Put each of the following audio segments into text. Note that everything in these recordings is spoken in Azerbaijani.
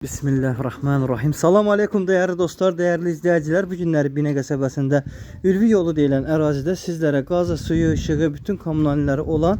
Bismillahirrahmanirrahim. Salam aleykum değerli dostlar, değerli izleyiciler. Bu günləri Binə qəsəbəsində Ülvi yolu deyilən ərazidə sizlərə qazı, suyu, işığı, bütün kommunalləri olan,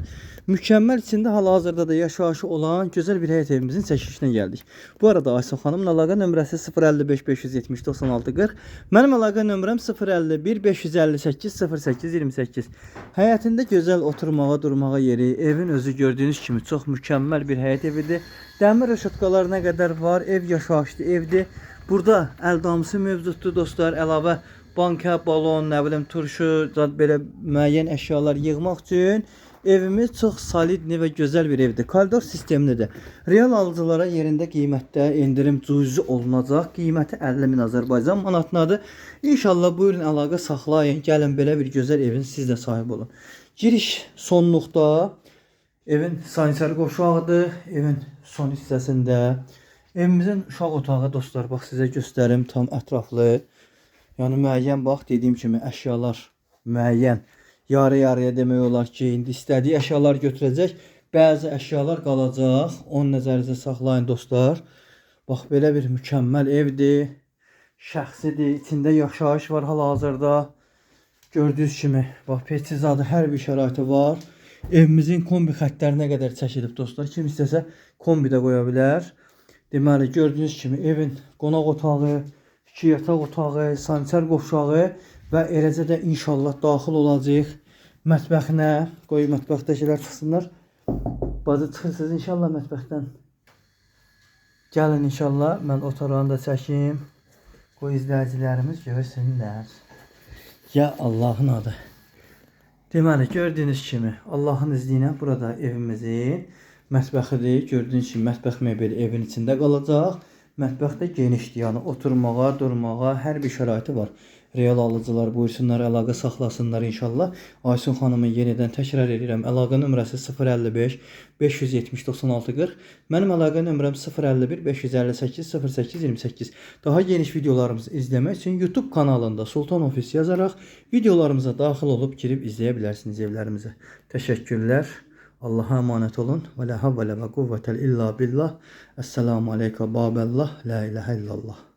mükəmməl içində hal-hazırda da yaşayışı olan gözəl bir həyət evimizin çəkilişinə gəldik. Bu arada Aysun xanımın əlaqə nömrəsi 055 570 96 40. Mənim əlaqə nömrəm 051 558 08 28. Həyətində gözəl oturmağa, durmağa yeri, evin özü gördüyünüz kimi çox mükəmməl bir həyət evidir. Dəmir rəşatqalar nə qədər var, ev yaşayışlı evdir. Burada əldamısı mövcuddur dostlar. Əlavə banka, balon, nə bilim turşu, belə müəyyən əşyalar yığmaq üçün evimiz çox solidli və gözəl bir evdir. Koridor sistemlidir. Real alıcılara yerində qiymətdə endirim cüzi olunacaq. Qiyməti 50.000 Azərbaycan manatındadır. İnşallah buyurun əlaqə saxlayın. Gəlin belə bir gözəl evin siz də sahib olun. Giriş sonluqda. Evin sanitar qoşağıdır. Evin son hissəsində. Evimizin uşaq otağı dostlar, bax sizə göstərim tam ətraflı. Yəni müəyyən bax dediyim kimi əşyalar müəyyən. Yarı-yarıya demək olar ki, indi istədiyi əşyalar götürəcək. Bəzi əşyalar qalacaq. Onu nəzərinizə saxlayın dostlar. Bax belə bir mükəmməl evdir. Şəxsidir. İçində yaşayış var hal-hazırda. Gördüyünüz kimi bax pestizadı hər bir şəraiti var. Evimizin kombi xəttlərinə qədər çəkilib dostlar. Kim istəsə kombi də qoya bilər. Deməli gördüyünüz kimi evin qonaq otağı, 2 yataq otağı, sanitar qovşağı və eləcə də inşallah daxil olacaq mətbəxinə. Qoy mətbəxdəkilər çıxsınlar. Bacı çıxırsınız inşallah mətbəxdən. Gəlin inşallah mən otarağını da çəkim. Qoy izləyicilərimiz görsünlər. Ya Allahın adı. Deməli gördüyünüz kimi Allahın izni ilə burada evimizin mətbəxidir. Gördüyünüz kimi mətbəx mebeli evin içində qalacaq. Mətbəx də genişdir. Yəni oturmağa, durmağa hər bir şəraiti var. Real alıcılar buyursunlar, əlaqə saxlasınlar inşallah. Aysun xanımın yenidən təkrar edirəm. Əlaqə nömrəsi 055 570 96 40. Mənim əlaqə nömrəm 051 558 08 28. Daha geniş videolarımızı izləmək üçün YouTube kanalında Sultan Ofis yazaraq videolarımıza daxil olub girib izləyə bilərsiniz evlərimizə. Təşəkkürlər. Allah'a emanet olun. Və la havle və quvvətəl illa billah. Esselamu aleyke babəllah. La ilahe illallah.